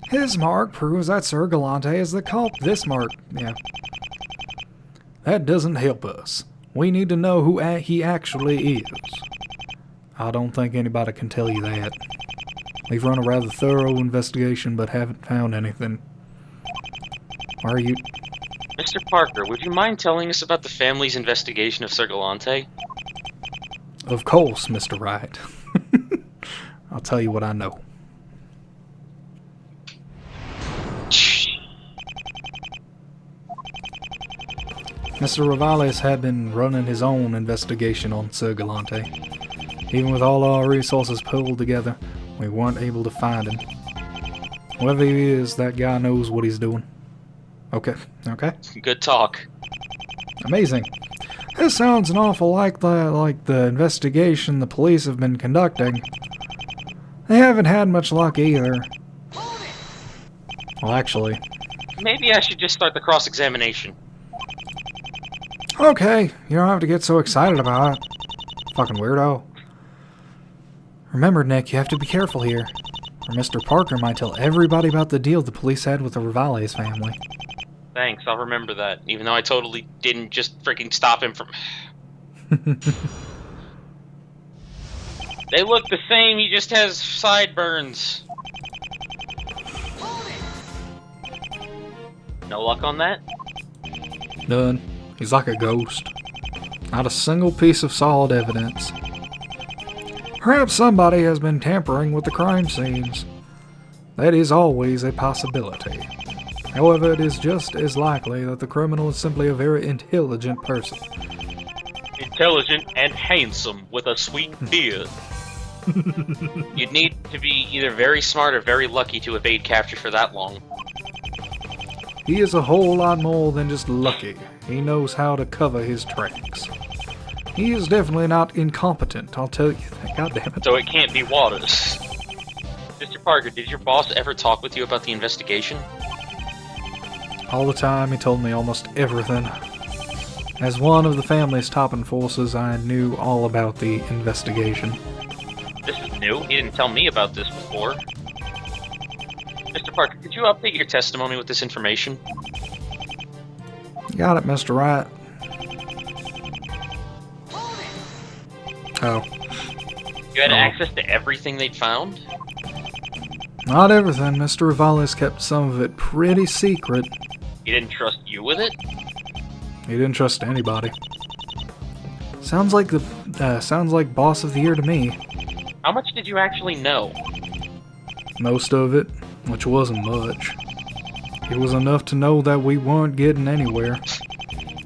His mark proves that Sir Gallante is the culprit. This mark, yeah. That doesn't help us. We need to know who he actually is. I don't think anybody can tell you that. We've run a rather thorough investigation, but haven't found anything. Why are you... Mr. Parker, would you mind telling us about the family's investigation of Sir Gallante? Of course, Mr. Wright. I'll tell you what I know. Mr. Rivales had been running his own investigation on Sir Gallante. Even with all our resources pulled together, we weren't able to find him. Whoever he is, that guy knows what he's doing. Okay. Good talk. Amazing. This sounds an awful like the investigation the police have been conducting. They haven't had much luck either. Well, actually... Maybe I should just start the cross-examination. Okay, you don't have to get so excited about it. Fucking weirdo. Remember, Nick, you have to be careful here. Or Mr. Parker might tell everybody about the deal the police had with the Rivales family. Thanks, I'll remember that, even though I totally didn't just freaking stop him from... They look the same, he just has sideburns. No luck on that? None. He's like a ghost. Not a single piece of solid evidence. Perhaps somebody has been tampering with the crime scenes. That is always a possibility. However, it is just as likely that the criminal is simply a very intelligent person. Intelligent and handsome with a sweet beard. You'd need to be either very smart or very lucky to evade capture for that long. He is a whole lot more than just lucky. He knows how to cover his tracks. He is definitely not incompetent, I'll tell you that. God damn it. So it can't be Waters. Mr. Parker, did your boss ever talk with you about the investigation? All the time, he told me almost everything. As one of the family's top enforcers, I knew all about the investigation. This is new. He didn't tell me about this before. Mr. Parker, could you update your testimony with this information? Got it, Mr. Wright. Oh. You had access to everything they'd found? Not everything. Mr. Rivales kept some of it pretty secret. He didn't trust you with it? He didn't trust anybody. Sounds like boss of the year to me. How much did you actually know? Most of it, which wasn't much. It was enough to know that we weren't getting anywhere.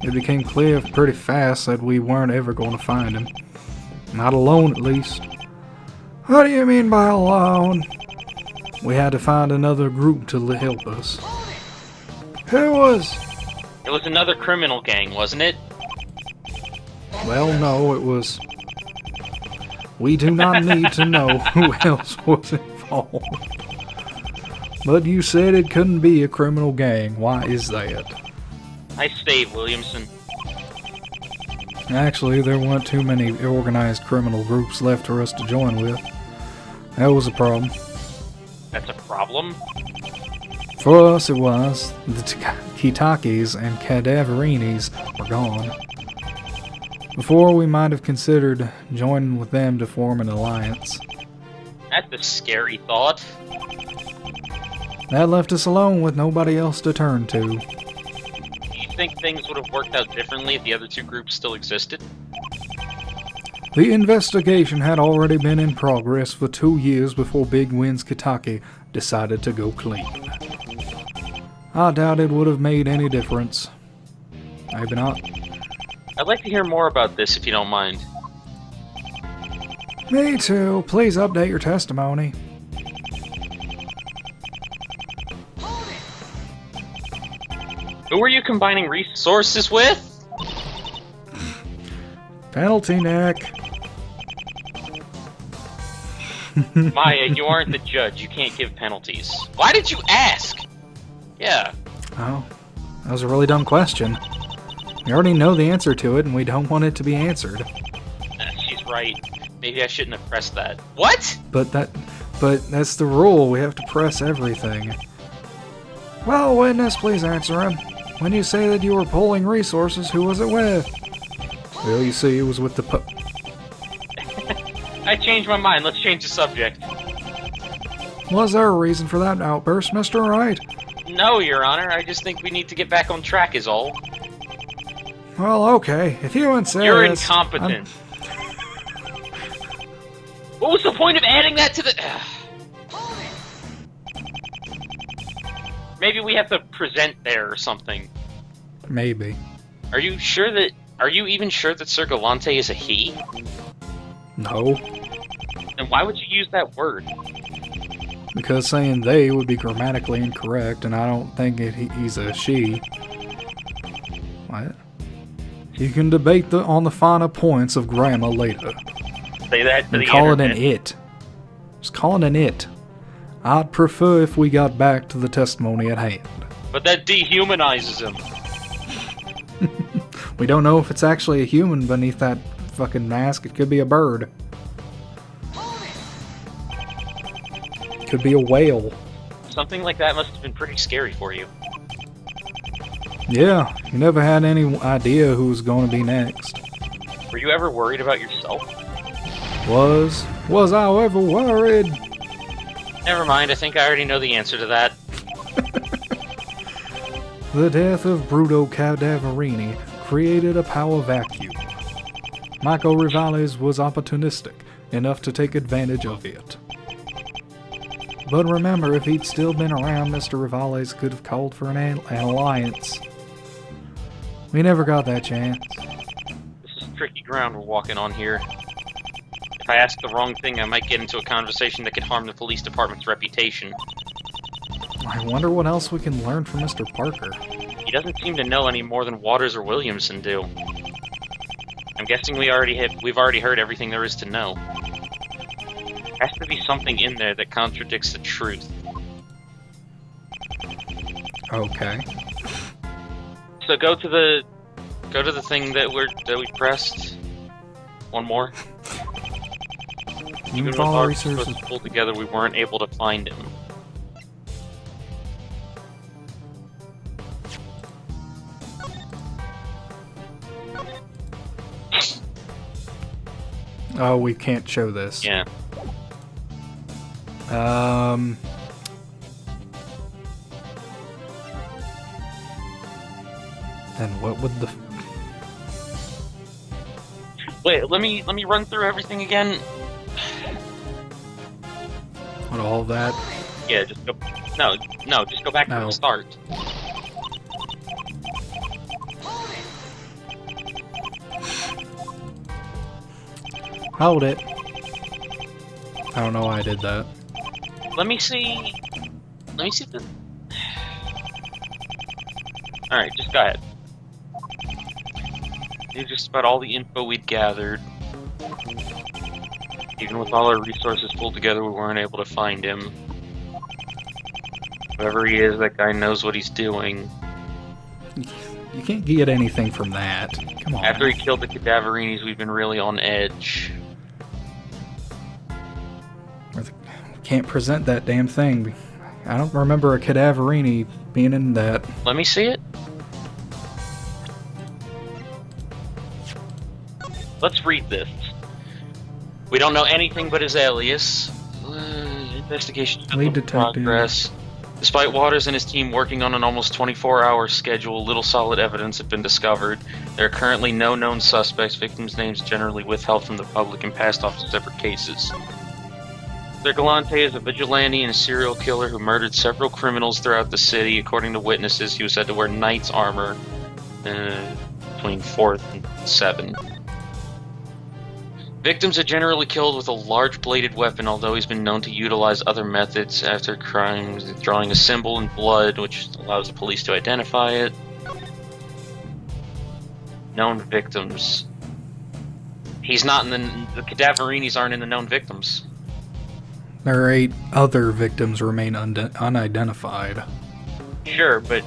It became clear pretty fast that we weren't ever going to find him. Not alone, at least. What do you mean by alone? We had to find another group to help us. Who was? It was another criminal gang, wasn't it? Well, no, it was... We do not need to know who else was involved. But you said it couldn't be a criminal gang. Why is that? Nice save, Williamson. Actually, there weren't too many organized criminal groups left for us to join with. That was a problem. That's a problem? For us, it was. The Kitakis and Cadaverinis were gone. Before, we might have considered joining with them to form an alliance. That's a scary thought. That left us alone with nobody else to turn to. Do you think things would have worked out differently if the other two groups still existed? The investigation had already been in progress for 2 years before Big Wind's Kitaki decided to go clean. I doubt it would have made any difference. Maybe not. I'd like to hear more about this if you don't mind. Me too. Please update your testimony. Who are you combining resources with? Penalty, Nick. Maya, you aren't the judge. You can't give penalties. Why did you ask? Yeah. Oh, that was a really dumb question. We already know the answer to it, and we don't want it to be answered. She's right. Maybe I shouldn't have pressed that. What? But that's the rule. We have to press everything. Well, witness, please answer him. When you say that you were pulling resources, who was it with? Well, you see, it was with the I changed my mind. Let's change the subject. Was there a reason for that outburst, Mr. Wright? No, Your Honor. I just think we need to get back on track is all. Well, okay. If you insist... You're incompetent. What was the point of adding that to the... Maybe we have to present there or something. Maybe. Are you even sure that Sir Gallante is a he? No. Then why would you use that word? Because saying they would be grammatically incorrect, and I don't think he's a she. What? You can debate on the finer points of grammar later. Say that to and the call internet. it an it. Just call it an it. I'd prefer if we got back to the testimony at hand. But that dehumanizes him. We don't know if it's actually a human beneath that fucking mask. It could be a bird. Could be a whale. Something like that must have been pretty scary for you. Yeah, you never had any idea who was going to be next. Were you ever worried about yourself? Was I ever worried? Never mind, I think I already know the answer to that. The death of Bruto Cadaverini created a power vacuum. Michael Rivales was opportunistic enough to take advantage of it. But remember, if he'd still been around, Mr. Rivales could have called for an alliance. We never got that chance. This is tricky ground we're walking on here. If I ask the wrong thing, I might get into a conversation that could harm the police department's reputation. I wonder what else we can learn from Mr. Parker. He doesn't seem to know any more than Waters or Williamson do. I'm guessing we've already heard everything there is to know. Has to be something in there that contradicts the truth. Okay. So go to the thing that we pressed. One more. Even with our resources pulled together, we weren't able to find him. Oh, we can't show this. Yeah. Then what would the... Wait, let me run through everything again. What, all that? Yeah, just go... No, just go back to the start. Hold it. I don't know why I did that. Let me see the... Alright, just go ahead. It's just about all the info we'd gathered. Even with all our resources pulled together, we weren't able to find him. Whoever he is, that guy knows what he's doing. You can't get anything from that. Come on. After he killed the Cadaverinis, we've been really on edge. Can't present that damn thing. I don't remember a Cadaverini being in that. Let me see it. Let's read this. We don't know anything but his alias. Investigation Lead detective. Progress. Despite Waters and his team working on an almost 24-hour schedule, little solid evidence had been discovered. There are currently no known suspects. Victims' names generally withheld from the public and passed off to separate cases. Sir Gallante is a vigilante and a serial killer who murdered several criminals throughout the city. According to witnesses, he was said to wear knight's armor between 4th and 7. Victims are generally killed with a large bladed weapon, although he's been known to utilize other methods after crimes, drawing a symbol in blood, which allows the police to identify it. Known victims. He's not in the Cadaverinis aren't in the known victims. There are 8 other victims remain unidentified. Sure, but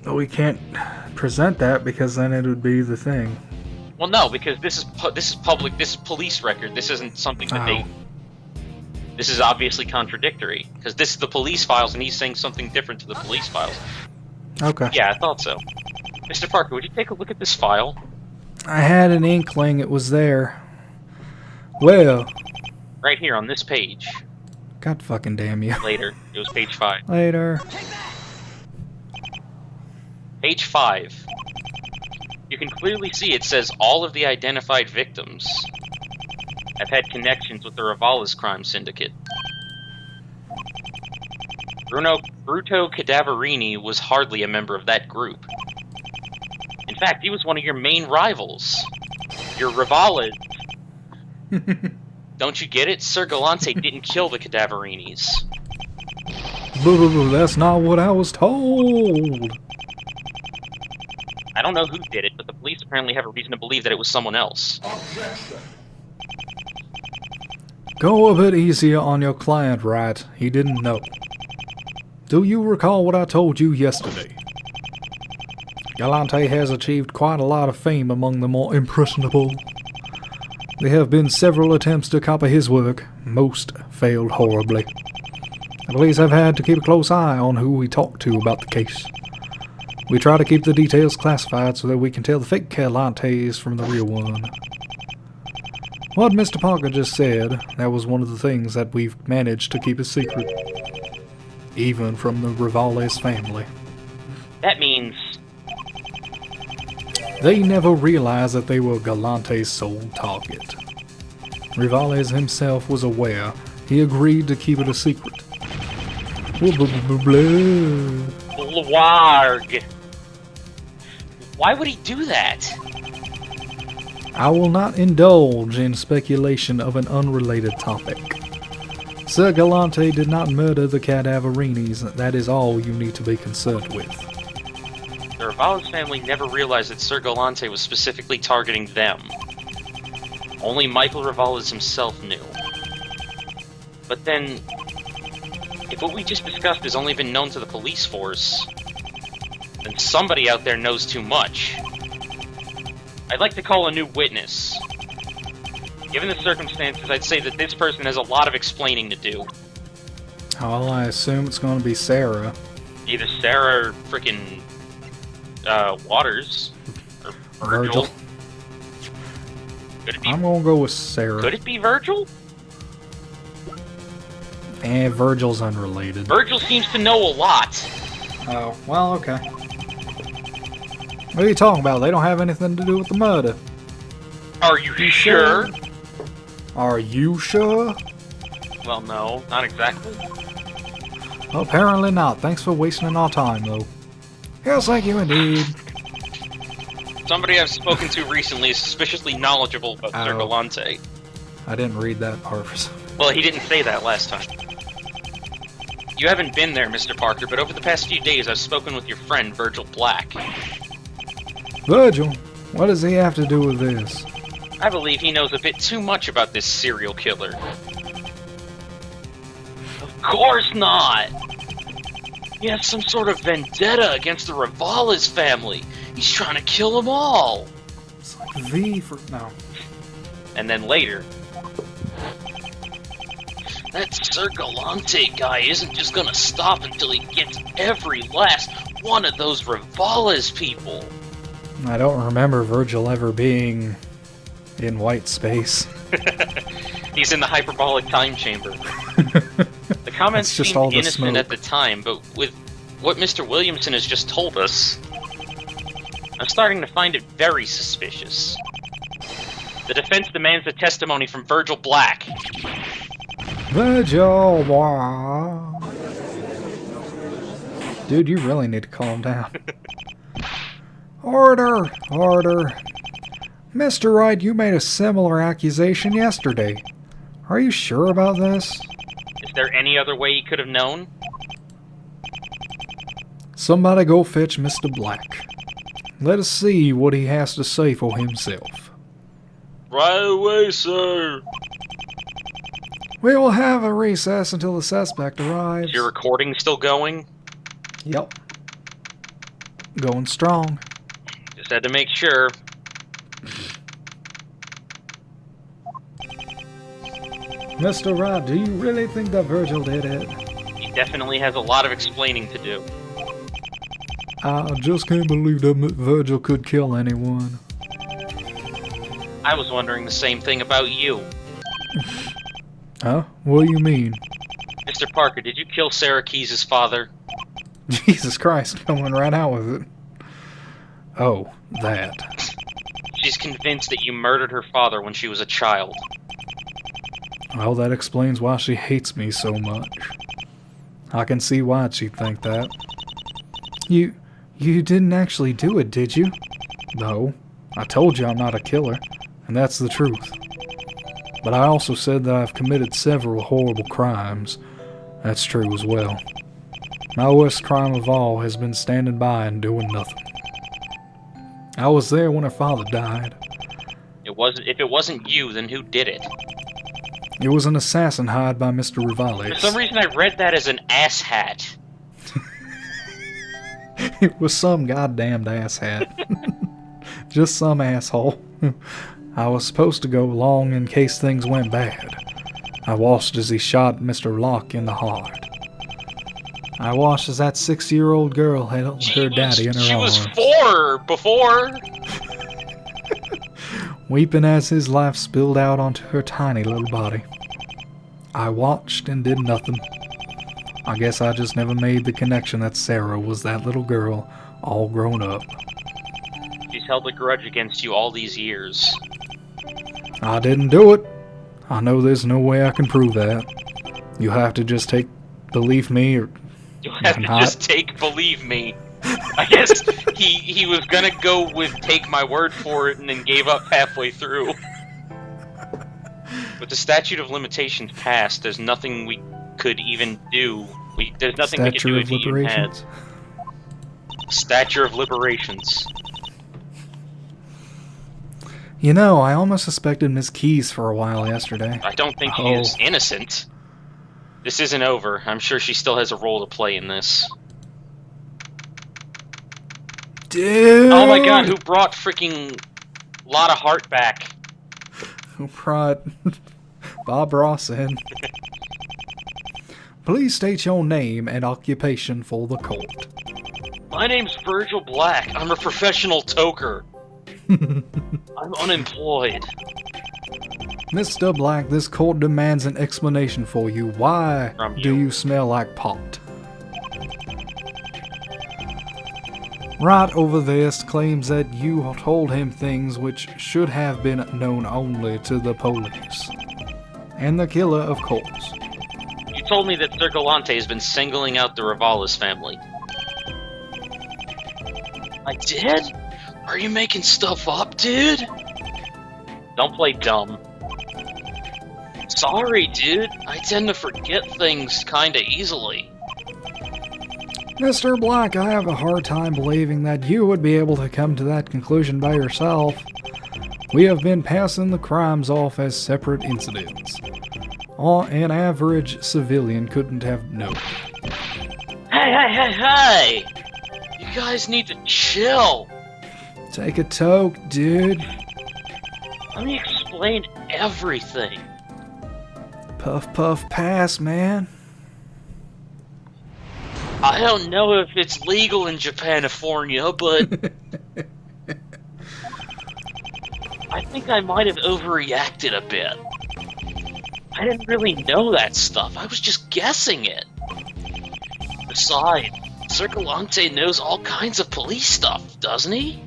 we can't present that because then it would be the thing. Well, no, because this is public. This is police record. This isn't something that This is obviously contradictory, because this is the police files and he's saying something different to the police files. Okay. Yeah, I thought so. Mr. Parker, would you take a look at this file? I had an inkling it was there. Well. Right here on this page. God fucking damn you. Later. It was page 5. Later. Page 5. You can clearly see it says all of the identified victims have had connections with the Rivales crime syndicate. Bruto Cadaverini was hardly a member of that group. In fact, he was one of your main rivals. Your Rivales. Don't you get it? Sir Gallante didn't kill the Cadaverinis. Boo, that's not what I was told. I don't know who did it, but the police apparently have a reason to believe that it was someone else. Go a bit easier on your client, right? He didn't know. Do you recall what I told you yesterday? Gallante has achieved quite a lot of fame among the more impressionable. There have been several attempts to copy his work. Most failed horribly. The police have had to keep a close eye on who we talk to about the case. We try to keep the details classified so that we can tell the fake Gallantes from the real one. What Mr. Parker just said, that was one of the things that we've managed to keep a secret. Even from the Rivales family. That means... They never realized that they were Gallante's sole target. Rivales himself was aware. He agreed to keep it a secret. Warg. Why would he do that? I will not indulge in speculation of an unrelated topic. Sir Gallante did not murder the Cadaverinis. That is all you need to be concerned with. The Rivales family never realized that Sir Gallante was specifically targeting them. Only Michael Rivales himself knew. But then, if what we just discussed has only been known to the police force, then somebody out there knows too much. I'd like to call a new witness. Given the circumstances, I'd say that this person has a lot of explaining to do. Well, I assume it's going to be Sarah. Either Sarah or frickin' Waters. Or Virgil. Could it be, I'm going to go with Sarah. could it be Virgil? And Virgil's unrelated. Virgil seems to know a lot. Oh, well, okay. What are you talking about? They don't have anything to do with the murder. Are you sure? Are you sure? Well, no, not exactly. Apparently not. Thanks for wasting our time, though. Yes, thank you indeed. Somebody I've spoken to recently is suspiciously knowledgeable about Sir Gallante. I didn't read that part. Well, he didn't say that last time. You haven't been there, Mr. Parker, but over the past few days I've spoken with your friend, Virgil Black. Virgil? What does he have to do with this? I believe he knows a bit too much about this serial killer. Of course not! He has some sort of vendetta against the Rivales family. He's trying to kill them all. It's like V for... no. And then later... That Sir Gallante guy isn't just gonna stop until he gets every last one of those Rivales people. I don't remember Virgil ever being in white space. He's in the hyperbolic time chamber. The comments just seemed all the innocent smoke. at the time, but with what Mr. Williamson has just told us, I'm starting to find it very suspicious. The defense demands the testimony from Virgil Black. Virgil, wow. Dude, you really need to calm down. Order! Order! Mr. Wright, you made a similar accusation yesterday. Are you sure about this? Is there any other way he could have known? Somebody go fetch Mr. Black. Let us see what he has to say for himself. Right away, sir. We will have a recess until the suspect arrives. Is your recording still going? Yep. Going strong. Just had to make sure. Mr. Wright, do you really think that Virgil did it? He definitely has a lot of explaining to do. I just can't believe that Virgil could kill anyone. I was wondering the same thing about you. Huh? What do you mean? Mr. Parker, did you kill Sarah Keyes' father? Jesus Christ, coming right out with it. Oh, that. She's convinced that you murdered her father when she was a child. Well, that explains why she hates me so much. I can see why she'd think that. You didn't actually do it, did you? No. I told you I'm not a killer, and that's the truth. But I also said that I've committed several horrible crimes. That's true as well. My worst crime of all has been standing by and doing nothing. I was there when her father died. If it wasn't you, then who did it? It was an assassin hired by Mr. Rivales. For some reason I read that as an asshat. It was some goddamned asshat. Just some asshole. I was supposed to go along in case things went bad. I watched as he shot Mr. Locke in the heart. I watched as that 6-year-old girl held her daddy in her arms. She was 4 before! Weeping as his life spilled out onto her tiny little body. I watched and did nothing. I guess I just never made the connection that Sarah was that little girl, all grown up. She's held a grudge against you all these years. I didn't do it. I know there's no way I can prove that. You have to just believe me, or you have to just believe me. I guess he was gonna go with take my word for it and then gave up halfway through. With the statute of limitations passed, there's nothing we could even do. There's nothing we could do if you had. Statue of Liberations. You know, I almost suspected Miss Keyes for a while yesterday. I don't think she is innocent. This isn't over. I'm sure she still has a role to play in this. Dude! Oh my god, who brought freaking Lotta Hart back? Who brought Bob Ross in? Please state your name and occupation for the court. My name's Virgil Black. I'm a professional toker. I'm unemployed. Mr. Black, this court demands an explanation for you. Why do you smell like pot? Right over this claims that you told him things which should have been known only to the police. And the killer, of course. You told me that Sir Gallante has been singling out the Rivales family. I did? Are you making stuff up, dude? Don't play dumb. Sorry, dude. I tend to forget things kinda easily. Mr. Black, I have a hard time believing that you would be able to come to that conclusion by yourself. We have been passing the crimes off as separate incidents. An average civilian couldn't have known. Hey! You guys need to chill. Take a toke, dude. Let me explain everything. Puff, puff, pass, man. I don't know if it's legal in Japanifornia, but I think I might have overreacted a bit. I didn't really know that stuff. I was just guessing it. Besides, Sir Gallante knows all kinds of police stuff, doesn't he?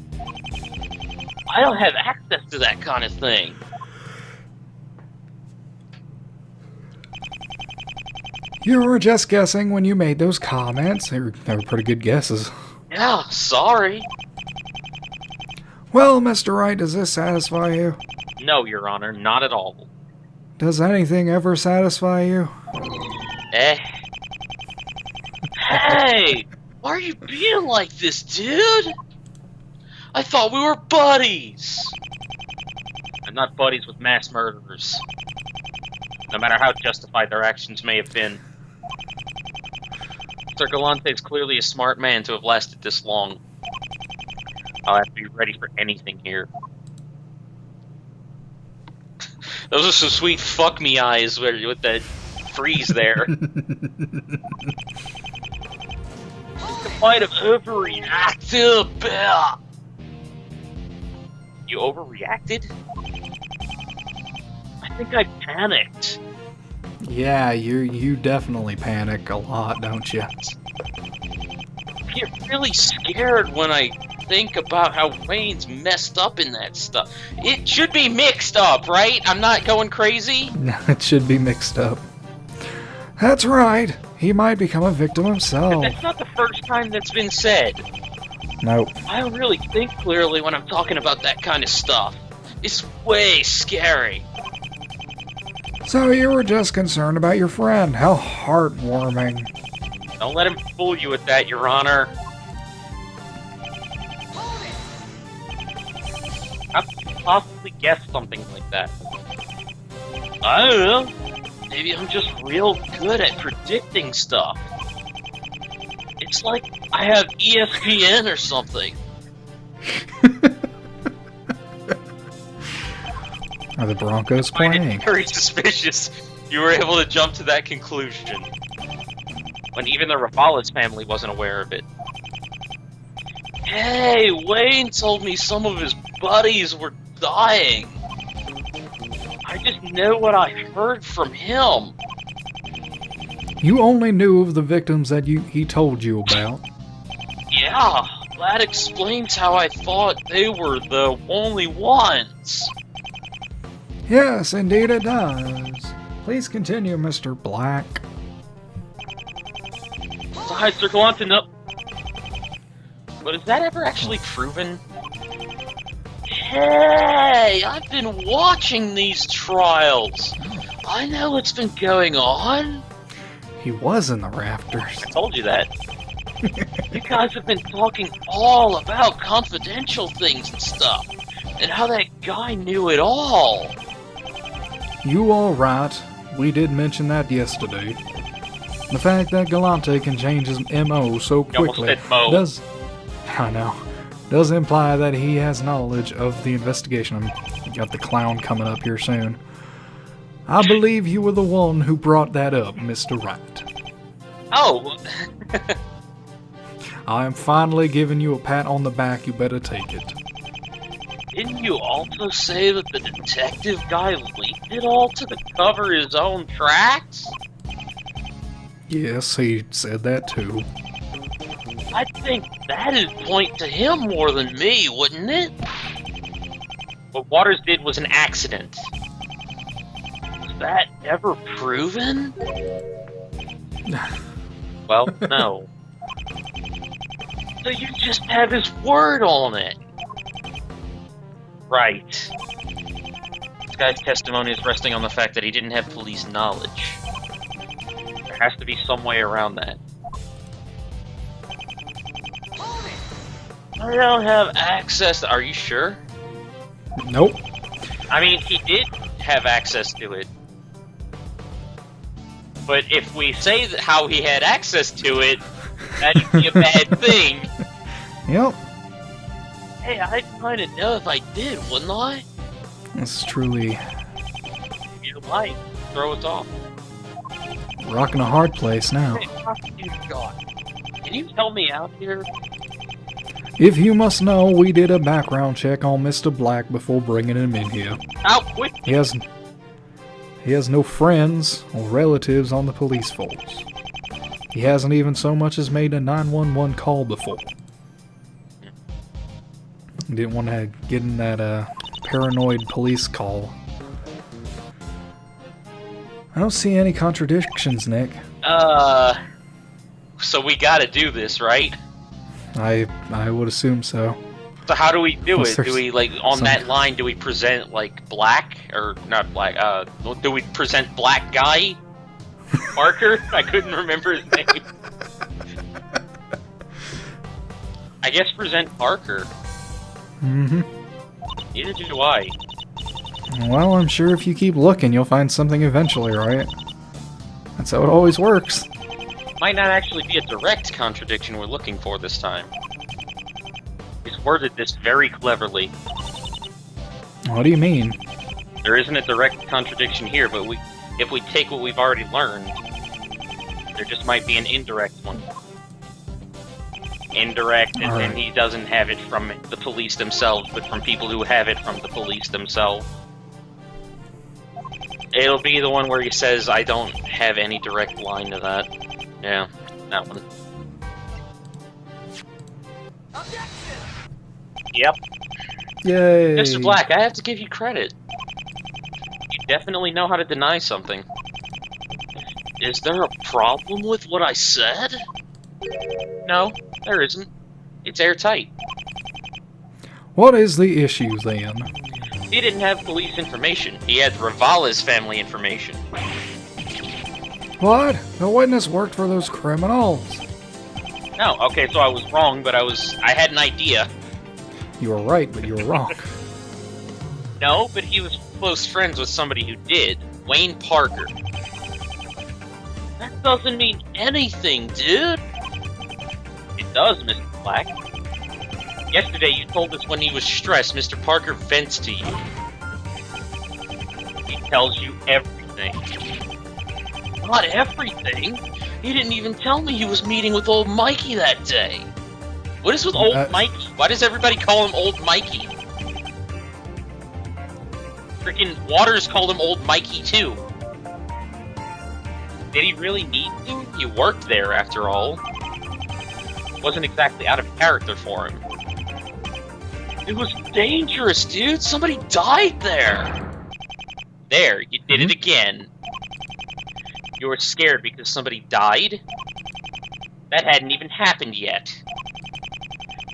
I don't have access to that kind of thing. You were just guessing when you made those comments. They were pretty good guesses. Yeah, sorry. Well, Mr. Wright, does this satisfy you? No, Your Honor, not at all. Does anything ever satisfy you? Hey! Why are you being like this, dude? I thought we were buddies! I'm not buddies with mass murderers. No matter how justified their actions may have been. Sir Gallante is clearly a smart man to have lasted this long. I'll have to be ready for anything here. Those are some sweet fuck me eyes with that freeze there. Might have overreacted. You overreacted? I think I panicked. Yeah, you definitely panic a lot, don't you? I get really scared when I think about how Wayne's messed up in that stuff. It should be mixed up, right? I'm not going crazy? It should be mixed up. That's right. He might become a victim himself. That's not the first time that's been said. Nope. I don't really think clearly when I'm talking about that kind of stuff. It's way scary. So you were just concerned about your friend. How heartwarming. Don't let him fool you with that, Your Honor. How could you possibly guess something like that? I don't know. Maybe I'm just real good at predicting stuff. It's like I have ESPN or something. Are the Broncos playing? Very suspicious. You were able to jump to that conclusion when even the Rafales family wasn't aware of it. Hey, Wayne told me some of his buddies were dying. I just know what I heard from him. You only knew of the victims that he told you about. Yeah, that explains how I thought they were the only ones. Yes, indeed it does. Please continue, Mr. Black. Hi, Sir Gallante, no. But is that ever actually proven? Hey, I've been watching these trials. I know what's been going on. He was in the rafters. I told you that. You guys have been talking all about confidential things and stuff, and how that guy knew it all. You are right. We did mention that yesterday. The fact that Gallante can change his MO so quickly does imply that he has knowledge of the investigation. I've got the clown coming up here soon. I believe you were the one who brought that up, Mr. Wright. Oh! I am finally giving you a pat on the back. You better take it. Didn't you also say that the detective guy leaked it all to cover his own tracks? Yes, he said that too. I think that'd point to him more than me, wouldn't it? What Waters did was an accident. Was that ever proven? Well, no. So you just have his word on it. Right. This guy's testimony is resting on the fact that he didn't have police knowledge. There has to be some way around that. I don't have access. Are you sure? Nope. I mean, he did have access to it. But if we say that how he had access to it, that'd be a bad thing. Yep. Hey, I'd kind of know if I did, wouldn't I? This is truly You might throw us off. rocking a hard place now. Hey, prosecutor God, can you help me out here? If you must know, we did a background check on Mr. Black before bringing him in here. How quick? He has no friends or relatives on the police force. He hasn't even so much as made a 911 call before. He didn't want to get in that paranoid police call. I don't see any contradictions, Nick. So we gotta do this, right? I would assume so. So how do we do Unless it? Do we, like, on that line, do we present, like, Black? Or, not Black, do we present Black Guy? Parker? I couldn't remember his name. I guess present Parker. Mm-hmm. Neither do I. Well, I'm sure if you keep looking, you'll find something eventually, right? That's how it always works. Might not actually be a direct contradiction we're looking for this time. He's worded this very cleverly. What do you mean? There isn't a direct contradiction here, but if we take what we've already learned, there just might be an indirect one. Indirect, and then he doesn't have it from the police themselves, but from people who have it from the police themselves. It'll be the one where he says, I don't have any direct line to that. Yeah, that one. Yep. Yay! Mr. Black, I have to give you credit. You definitely know how to deny something. Is there a problem with what I said? No, there isn't. It's airtight. What is the issue, then? He didn't have police information. He had Ravala's family information. What? The witness worked for those criminals. No, okay, so I was wrong, but I had an idea. You were right, but you were wrong. No, but he was close friends with somebody who did. Wayne Parker. That doesn't mean anything, dude. It does, Mr. Black. Yesterday you told us when he was stressed, Mr. Parker vents to you. He tells you everything. Not everything? He didn't even tell me he was meeting with old Mikey that day. What is with old Mikey? Why does everybody call him old Mikey? Freaking Waters called him old Mikey too. Did he really need to? He worked there after all. Wasn't exactly out of character for him. It was dangerous, dude. Somebody died there. There, you did it again. You were scared because somebody died? That hadn't even happened yet.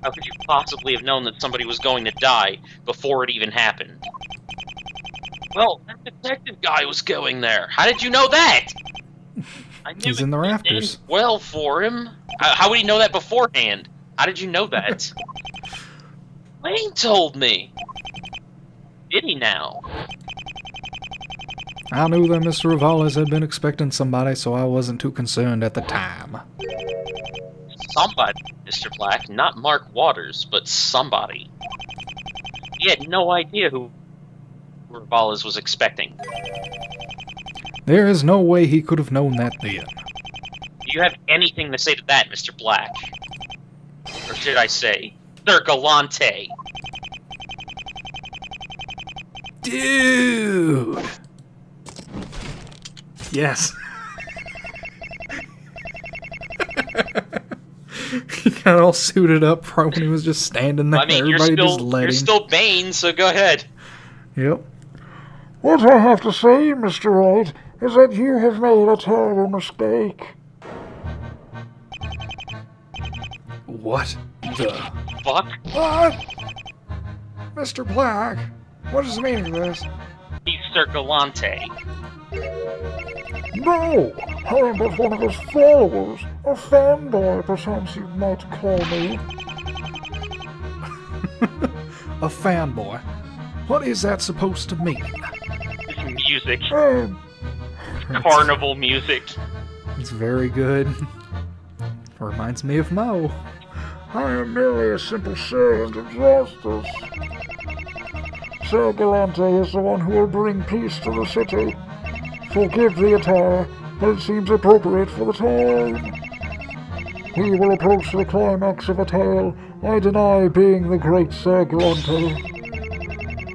How could you possibly have known that somebody was going to die before it even happened? Well, that detective guy was going there. How did you know that? I knew He's in the rafters. Well, for him. How would he know that beforehand? How did you know that? Wayne told me. Did he now? I knew that Mr. Rivales had been expecting somebody, so I wasn't too concerned at the time. Somebody, Mr. Black. Not Mark Waters, but somebody. He had no idea who Rivales was expecting. There is no way he could have known that then. Do you have anything to say to that, Mr. Black? Or should I say, Sir Gallante? Dude! Yes. He got all suited up right when he was just standing there. I mean, Everybody just let you're him. still Bane, so go ahead. Yep. What I have to say, Mr. Wright, is that you have made a terrible mistake. What the Fuck. What? Mr. Black, what is the meaning of this? He's Sir Gallante. No, I am but one of his followers, a fanboy, perhaps you might call me. A fanboy. What is that supposed to mean? Music. And Carnival music. It's very good. Reminds me of Mo. I am merely a simple servant of justice. Sir Gallante is the one who will bring peace to the city. Forgive the attire, but it seems appropriate for the time. We will approach the climax of a tale I deny being the great Sir Gallante.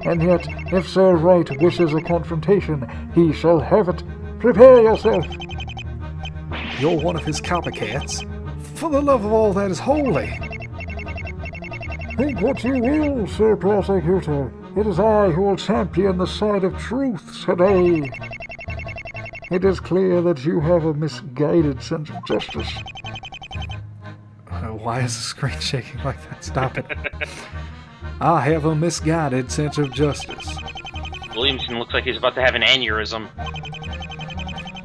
And yet, if Sir Wright wishes a confrontation, he shall have it. Prepare yourself. You're one of his copycats. For the love of all that is holy. Think what you will, Sir Prosecutor. It is I who will champion the side of truth today. It is clear that you have a misguided sense of justice. Why is the screen shaking like that? Stop it. I have a misguided sense of justice. Williamson looks like he's about to have an aneurysm.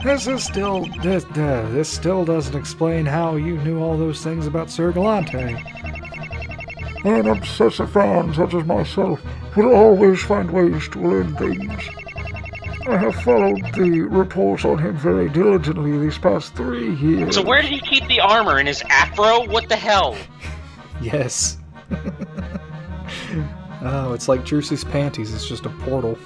This still doesn't explain how you knew all those things about Sir Gallante. An obsessive fan such as myself will always find ways to learn things. I have followed the reports on him very diligently these past 3 years. So where did he keep the armor? In his afro? What the hell? Yes. Oh, it's like Juicy's panties. It's just a portal.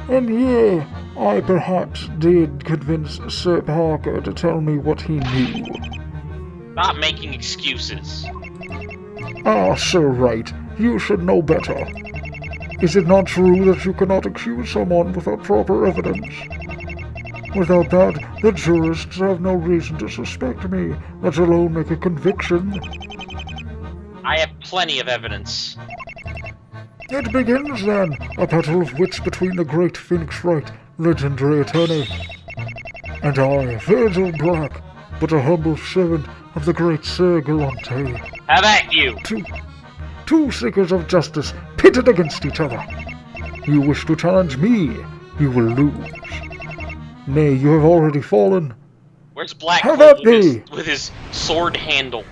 And yeah, I perhaps did convince Sir Parker to tell me what he knew. Stop making excuses. Ah, Sir Wright, you should know better. Is it not true that you cannot accuse someone without proper evidence? Without that, the jurists have no reason to suspect me, let alone make a conviction. I have plenty of evidence. It begins then, a battle of wits between the great Phoenix Wright, legendary attorney, and I, Virgil Black, but a humble servant of the great Sir Gallante. Have at you! Two seekers of justice pitted against each other. You wish to challenge me, you will lose. Nay, you have already fallen. Where's Black How that with his sword handle?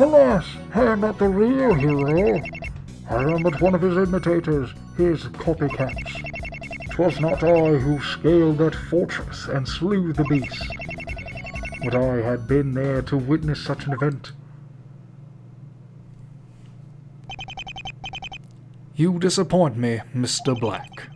Alas, I am not the real hero. I am but one of his imitators, his copycats. 'Twas not I who scaled that fortress and slew the beast. But I had been there to witness such an event. You disappoint me, Mr. Black.